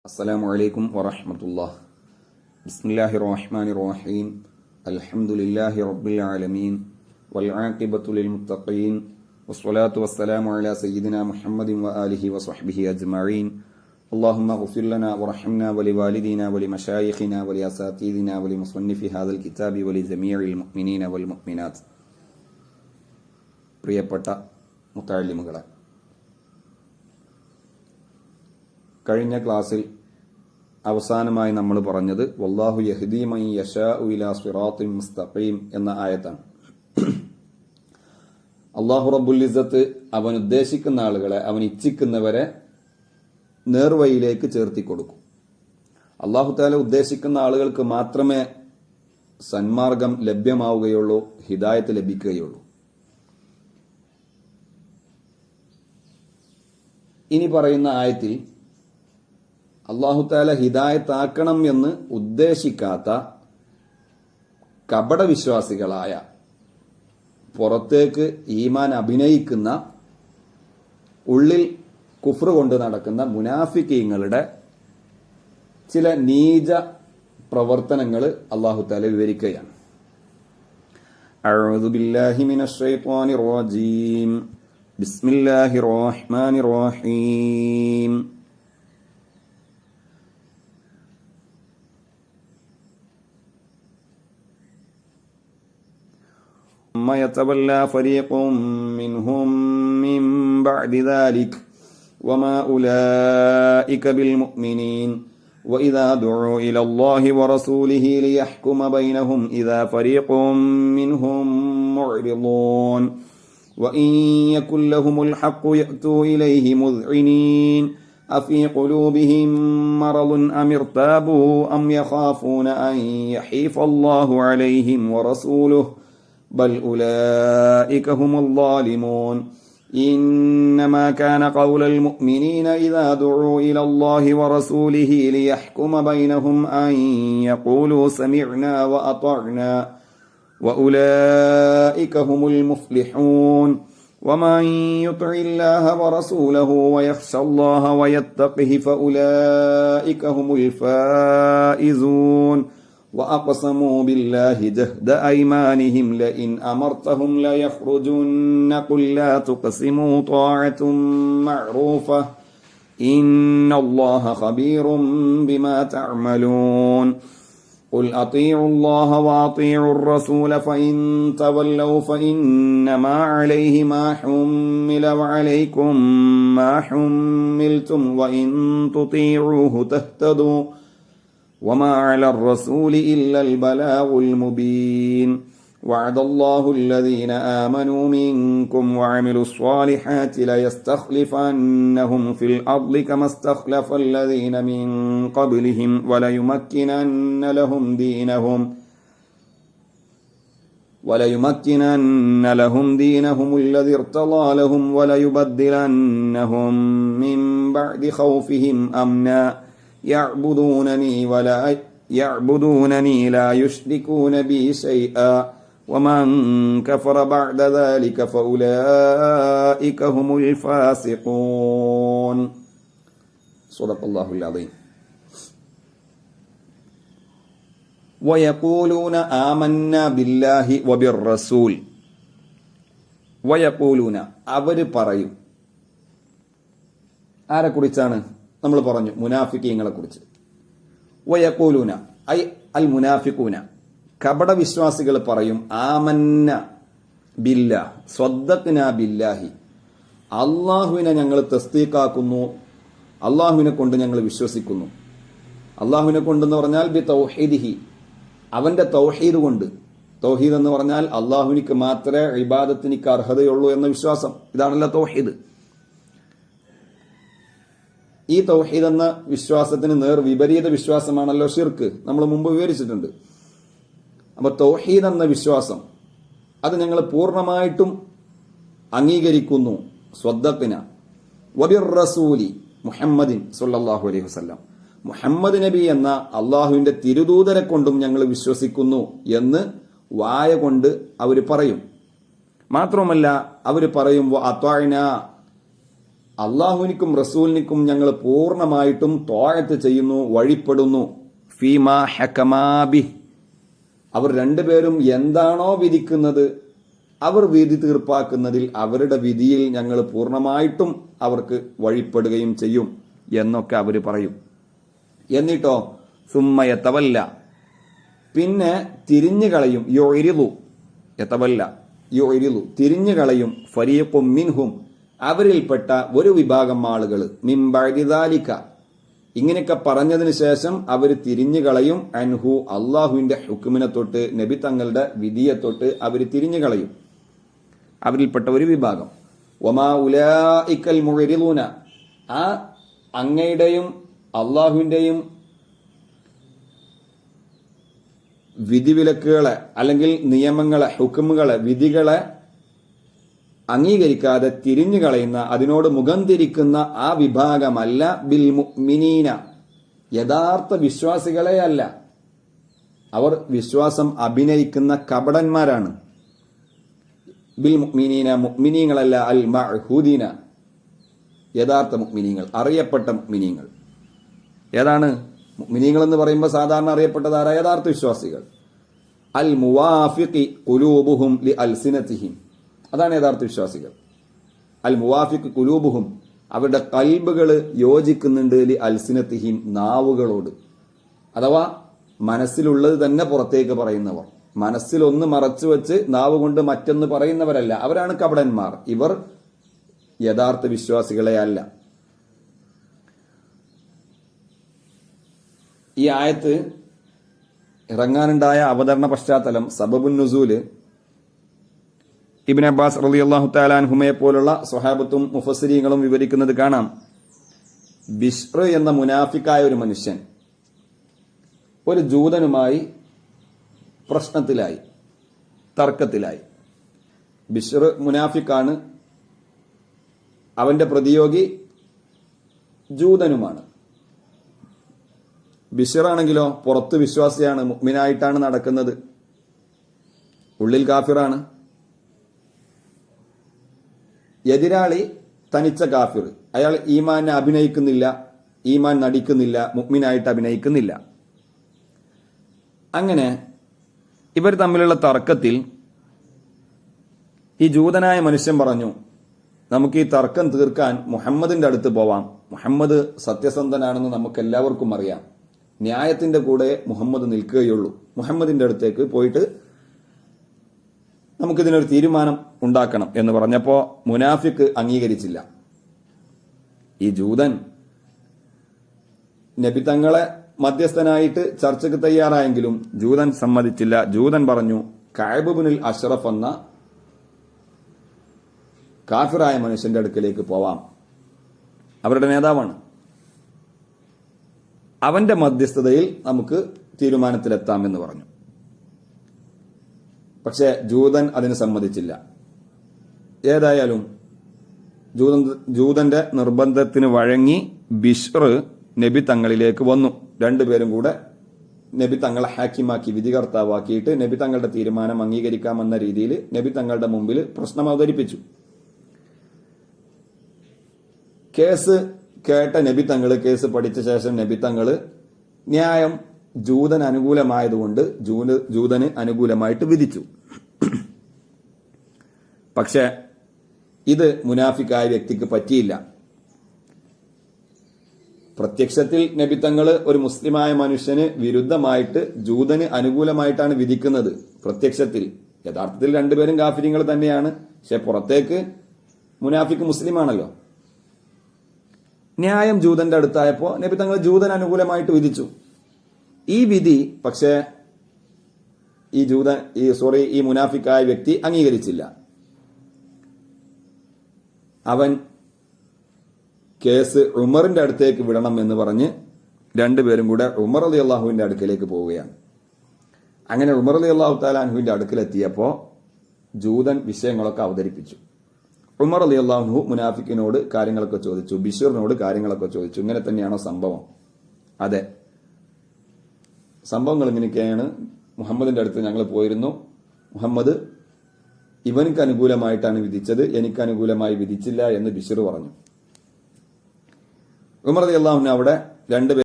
അസ്സലാമു അലൈക്കും വറഹ്മത്തുള്ളാഹി. ബിസ്മില്ലാഹിർ റഹ്മാനിർ റഹീം. അൽഹംദുലില്ലാഹി റബ്ബിൽ ആലമീൻ വൽ ആഖിബത്തു ലിൽ മുത്തഖീൻ വസ്സലാത്തു വസ്സലാമു അലാ സയ്യിദിനാ മുഹമ്മദിൻ വആലിഹി വസ്വഹ്ബിഹി അജ്മഈൻ. അല്ലാഹുമ്മ ഗ്ഫിർ ലനാ വറഹ്ംനാ വലിവാലിദീനാ വലിമശായിഖിനാ വലിഅസാതീദിനാ വലിമുസന്നിഫി ഹാദൽ കിതാബി വലിജമീഇൽ മുഅ്മിനീന വൽ മുഅ്മിനാത്ത്. പ്രിയപ്പെട്ട മുത്തഅല്ലിമുകളെ, കഴിഞ്ഞ ക്ലാസ്സിൽ അവസാനമായി നമ്മൾ പറഞ്ഞത് വല്ലാഹു യഹ്ദീ മൻ യശാഉ ഇലാ സിറാത്തിൻ മുസ്തഖീം എന്ന ആയത്താണ്. അല്ലാഹു റബ്ബുൽ ഇസ്സത്ത് അവൻ ഉദ്ദേശിക്കുന്ന ആളുകളെ, അവൻ ഇച്ഛിക്കുന്നവരെ നേർവഴിയിലേക്ക് ചേർത്തി കൊടുക്കും. അല്ലാഹു തആല ഉദ്ദേശിക്കുന്ന ആളുകൾക്ക് മാത്രമേ സന്മാർഗം ലഭ്യമാവുകയുള്ളൂ, ഹിദായത്ത് ലഭിക്കുകയുള്ളൂ. ഇനി പറയുന്ന ആയത്തിൽ അല്ലാഹു തആല ഹിദായത്താക്കണം എന്ന് ഉദ്ദേശിക്കാത്ത കപടവിശ്വാസികളായ, പുറത്തേക്ക് ഈമാൻ അഭിനയിക്കുന്ന, ഉള്ളിൽ കുഫ്ർ കൊണ്ട് നടക്കുന്ന മുനാഫിക്കീങ്ങളുടെ ചില നീച പ്രവർത്തനങ്ങൾ അല്ലാഹു തആല വിവരിക്കുകയാണ്. അഊദു ബില്ലാഹി മിനശ് ശൈത്വാനിർ റജീം. ബിസ്മില്ലാഹിർ റഹ്മാനിർ റഹീം. ثم يتولى فريق منهم من بعد ذلك وما أولئك بالمؤمنين وإذا دعوا إلى الله ورسوله ليحكم بينهم إذا فريق منهم معرضون وإن يكن لهم الحق يأتوا إليه مذعنين أفي قلوبهم مرض أم ارتابوا أم يخافون أن يحيف الله عليهم ورسوله بل أولئك هم الظالمون إنما كان قول المؤمنين إذا دعوا إلى الله ورسوله ليحكم بينهم أن يقولوا سمعنا وأطعنا وأولئك هم المفلحون ومن يطع الله ورسوله ويخشى الله ويتقه فأولئك هم الفائزون وأقسموا بالله جهد أيمانهم لئن أمرتهم ليخرجن قل لا تقسموا طاعة معروفة إن الله خبير بما تعملون قل أطيعوا الله وأطيعوا الرسول فإن تولوا فإنما عليه ما حمل وعليكم ما حملتم وإن تطيعوه تهتدوا وما على الرسول إلا البلاغ المبين وعد الله الذين آمنوا منكم وعملوا الصالحات ليستخلفنهم في الأرض كما استخلف الذين من قبلهم وليمكنن لهم دينهم الذي ارتضى لهم وليبدلنهم من بعد خوفهم أمنا يعبدونني لا يشركون بي شيئا ومن كفر بعد ذلك فأولئك هم الفاسقون. صدق الله العظيم. ويقولون آمنا بالله وبالرسول. ويقولون അവർ പറയും. ആരെ കുറിച്ചാണ് നമ്മൾ പറഞ്ഞു? മുനാഫിക്കീങ്ങളെ കുറിച്ച്. വയഖൂലൂന ഐ അൽ മുനാഫിഖൂന, കപടവിശ്വാസികൾ പറയും ആമന്ന ബില്ലാഹ്, സ്വദ്ദഖ്നാ ബില്ലാഹി, അള്ളാഹുവിനെ ഞങ്ങൾ തസ്ദീഖാക്കുന്നു, അള്ളാഹുവിനെ കൊണ്ട് ഞങ്ങൾ വിശ്വസിക്കുന്നു. അള്ളാഹുവിനെ കൊണ്ടെന്ന് പറഞ്ഞാൽ ബി തൗഹീദിഹി, അവന്റെ തൗഹീദ് കൊണ്ട്. തൗഹീദ് എന്ന് പറഞ്ഞാൽ അള്ളാഹുവിനിക്ക് മാത്രമേ ഇബാദത്തിനിക്ക് അർഹതയുള്ളൂ എന്ന വിശ്വാസം. ഇതാണല്ലോ തൗഹീദ്. ഈ തൗഹീദ് എന്ന വിശ്വാസത്തിന് നേർ വിപരീത വിശ്വാസമാണല്ലോ ശിർക്ക്. നമ്മൾ മുമ്പ് വിവരിച്ചിട്ടുണ്ട്. അപ്പൊ തൗഹീദ് എന്ന വിശ്വാസം അത് ഞങ്ങൾ പൂർണ്ണമായിട്ടും അംഗീകരിക്കുന്നു. സ്വദ്ദഖ്ന വബിർ റസൂലി മുഹമ്മദിൻ സല്ലല്ലാഹു അലൈഹി വസല്ലം, മുഹമ്മദ് നബി എന്ന അള്ളാഹുവിന്റെ തിരുദൂതരെ കൊണ്ടും ഞങ്ങൾ വിശ്വസിക്കുന്നു എന്ന് വായ കൊണ്ട് അവർ പറയും. മാത്രമല്ല അവർ പറയും അത്വാഇന, അള്ളാഹുവിനിക്കും റസൂലിനിക്കും ഞങ്ങൾ പൂർണ്ണമായിട്ടും ത്വാഅത്ത് ചെയ്യുന്നു, വഴിപ്പെടുന്നു. ഫീമാ ഹകമാബി, അവർ രണ്ടുപേരും എന്താണോ വിധിക്കുന്നത്, അവർ വിധി തീർപ്പാക്കുന്നതിൽ അവരുടെ വിധിയിൽ ഞങ്ങൾ പൂർണ്ണമായിട്ടും അവർക്ക് വഴിപ്പെടുകയും ചെയ്യും എന്നൊക്കെ അവർ പറയും. എന്നിട്ടോ സുമ്മയത്തവല്ല, പിന്നെ തിരിഞ്ഞു കളയും. തിരിഞ്ഞു കളയും. ഫരീഖും മിൻഹും, അവരിൽപ്പെട്ട ഒരു വിഭാഗം ആളുകൾ, മിൻ ബഅദി ദാലിക, ഇങ്ങനെയൊക്കെ പറഞ്ഞതിന് ശേഷം അവർ തിരിഞ്ഞു കളയും. അൻഹു, അള്ളാഹുവിന്റെ ഹുക്മിനെ തൊട്ട്, നബി തങ്ങളുടെ വിധിയെ തൊട്ട് അവർ തിരിഞ്ഞു കളയും. അവരിൽപ്പെട്ട ഒരു വിഭാഗം. വമാ ഉലൈക്കൽ മുഅ്രിദൂന, ആ അങ്ങയുടെയും അള്ളാഹുവിന്റെയും വിധിവിലക്കുകളെ അല്ലെങ്കിൽ നിയമങ്ങളെ, ഹുക്മുകളെ, വിധികളെ അംഗീകരിക്കാതെ തിരിഞ്ഞു കളയുന്ന, അതിനോട് മുഖം തിരിക്കുന്ന ആ വിഭാഗമല്ല ബിൽ മുഅ്മിനീന, യഥാർത്ഥ വിശ്വാസികളെ അല്ല. അവർ വിശ്വാസം അഭിനയിക്കുന്ന കപടന്മാരാണ്. ബിൽ മുഅ്മിനീന, മുഅ്മിനീങ്ങളല്ല. അൽ മഅഹൂദീന, യഥാർത്ഥ മുഅ്മിനീങ്ങൾ, അറിയപ്പെട്ട മുഅ്മിനീങ്ങൾ. ഏതാണ് മുഅ്മിനീങ്ങൾ എന്ന് പറയുമ്പോൾ സാധാരണ അറിയപ്പെട്ടത് ആരാ? യഥാർത്ഥ വിശ്വാസികൾ. അൽ മുവാഫിഖി ഖുലൂബുഹും ലി അൽസിനതിഹിം, അതാണ് യഥാർത്ഥ വിശ്വാസികൾ. അൽ മുവാഫിഖ് ഖുലൂബുഹും, അവരുടെ കൽബുകൾ യോജിക്കുന്നുണ്ട്, ലി അൽസിനതിഹിം, നാവുകളോട്. അഥവാ മനസ്സിലുള്ളത് തന്നെ പുറത്തേക്ക് പറയുന്നവർ, മനസ്സിലൊന്ന് മറച്ചു വെച്ച് നാവ് കൊണ്ട് മറ്റൊന്ന് പറയുന്നവരല്ല. അവരാണ് കപടന്മാർ. ഇവർ യഥാർത്ഥ വിശ്വാസികളെ അല്ല. ഈ ആയത്ത് ഇറങ്ങാനുണ്ടായ അവതരണ പശ്ചാത്തലം, സബബുൻ നുസൂല്, ഇബ്നു അബ്ബാസ് റളിയല്ലാഹു തആല അൻഹുമയെ പോലുള്ള സ്വഹാബത്തും മുഫസ്സിരീങ്ങളും വിവരിക്കുന്നത് കാണാം. ബിശ്ർ എന്ന മുനാഫിക്കായ ഒരു മനുഷ്യൻ ഒരു ജൂതനുമായി പ്രശ്നത്തിലായി, തർക്കത്തിലായി. ബിശ്ർ മുനാഫിക്കാണ്, അവന്റെ പ്രതിയോഗി ജൂതനുമാണ്. ബിശ്റാണെങ്കിലോ പുറത്ത് വിശ്വാസിയാണ്, മുഅ്മിനായിട്ടാണ് നടക്കുന്നത്, ഉള്ളിൽ കാഫിറാണ്. എതിരാളി തനിച്ച കാഫിർ, അയാൾ ഈമാനെ അഭിനയിക്കുന്നില്ല, ഈമാൻ നടിക്കുന്നില്ല, മുഅ്മിനായിട്ട് അഭിനയിക്കുന്നില്ല. അങ്ങനെ ഇവർ തമ്മിലുള്ള തർക്കത്തിൽ ഈ ജൂതനായ മനുഷ്യൻ പറഞ്ഞു, നമുക്ക് ഈ തർക്കം തീർക്കാൻ മുഹമ്മദിന്റെ അടുത്ത് പോവാം. മുഹമ്മദ് സത്യസന്ധനാണെന്ന് നമുക്ക് എല്ലാവർക്കും അറിയാം. ന്യായത്തിന്റെ കൂടെ മുഹമ്മദ് നിൽക്കുകയുള്ളൂ. മുഹമ്മദിന്റെ അടുത്തേക്ക് പോയിട്ട് നമുക്കിതിനൊരു തീരുമാനം ഉണ്ടാക്കണം എന്ന് പറഞ്ഞപ്പോ മുനാഫിക്ക് അംഗീകരിച്ചില്ല. ഈ ജൂതൻ നബി തങ്ങളെ മധ്യസ്ഥനായിട്ട് ചർച്ചയ്ക്ക് തയ്യാറായെങ്കിലും ജൂതൻ സമ്മതിച്ചില്ല. ജൂതൻ പറഞ്ഞു, കഅബ് ഇബ്നുൽ അഷ്റഫ് എന്ന കാഫിറായ മനുഷ്യന്റെ അടുക്കലേക്ക് പോവാം, അവരുടെ നേതാവാണ്, അവന്റെ മധ്യസ്ഥതയിൽ നമുക്ക് തീരുമാനത്തിലെത്താമെന്ന് പറഞ്ഞു. പക്ഷെ ജൂതൻ അതിന് സമ്മതിച്ചില്ല. ഏതായാലും ജൂതന്റെ നിർബന്ധത്തിന് വഴങ്ങി ബിശ്ർ നബി തങ്ങളിലേക്ക് വന്നു. രണ്ടുപേരും കൂടെ നബി തങ്ങളെ ഹാക്കിമാക്കി, വിധികർത്താവാക്കിയിട്ട് നബി തങ്ങളുടെ തീരുമാനം അംഗീകരിക്കാമെന്ന രീതിയിൽ നബി തങ്ങളുടെ മുമ്പിൽ പ്രശ്നം അവതരിപ്പിച്ചു. കേസ് കേട്ട നബി തങ്ങള്, കേസ് പഠിച്ച ശേഷം നബി തങ്ങള് ന്യായം ജൂതൻ അനുകൂലമായതുകൊണ്ട് ജൂതന് അനുകൂലമായിട്ട് വിധിച്ചു. പക്ഷെ ഇത് മുനാഫിക്കായ വ്യക്തിക്ക് പറ്റിയില്ല. പ്രത്യക്ഷത്തിൽ നബി തങ്ങള് ഒരു മുസ്ലിമായ മനുഷ്യന് വിരുദ്ധമായിട്ട് ജൂതന് അനുകൂലമായിട്ടാണ് വിധിക്കുന്നത്. പ്രത്യക്ഷത്തിൽ, യഥാർത്ഥത്തിൽ രണ്ടുപേരും കാഫിര്യങ്ങൾ തന്നെയാണ്. പക്ഷെ പുറത്തേക്ക് മുനാഫിക്ക് മുസ്ലിമാണല്ലോ. ന്യായം ജൂതന്റെ അടുത്തായപ്പോ നബി തങ്ങൾ ജൂതൻ അനുകൂലമായിട്ട് വിധിച്ചു. ഈ വിധി പക്ഷേ ഈ മുനാഫിക്കായ വ്യക്തി അംഗീകരിച്ചില്ല. അവൻ കേസ് ഉമറിന്റെ അടുത്തേക്ക് വിടണം എന്ന് പറഞ്ഞ് രണ്ടുപേരും കൂടെ ഉമർ റളിയല്ലാഹുവിന്റെ അടുക്കലേക്ക് പോവുകയാണ്. അങ്ങനെ ഉമർ റളിയല്ലാഹു തആല അൻഹുവിന്റെ അടുക്കലെത്തിയപ്പോ ജൂതൻ വിഷയങ്ങളൊക്കെ അവതരിപ്പിച്ചു. ഉമർ റളിയല്ലാഹു മുനാഫിക്കിനോട് കാര്യങ്ങളൊക്കെ ചോദിച്ചു, ബിശ്റിനോട് കാര്യങ്ങളൊക്കെ ചോദിച്ചു. ഇങ്ങനെ തന്നെയാണോ സംഭവം? അതെ, സംഭവങ്ങൾ ഇങ്ങനെയൊക്കെയാണ്. മുഹമ്മദിന്റെ അടുത്ത് ഞങ്ങൾ പോയിരുന്നു. മുഹമ്മദ് ഇവനക്ക് അനുകൂലമായിട്ടാണ് വിധിച്ചത്, എനിക്ക് അനുകൂലമായി വിധിച്ചില്ല എന്ന് ബിശ്ർ പറഞ്ഞു. ഉമർ റളിയല്ലാഹു അൻഹു അവിടെ രണ്ടുപേരും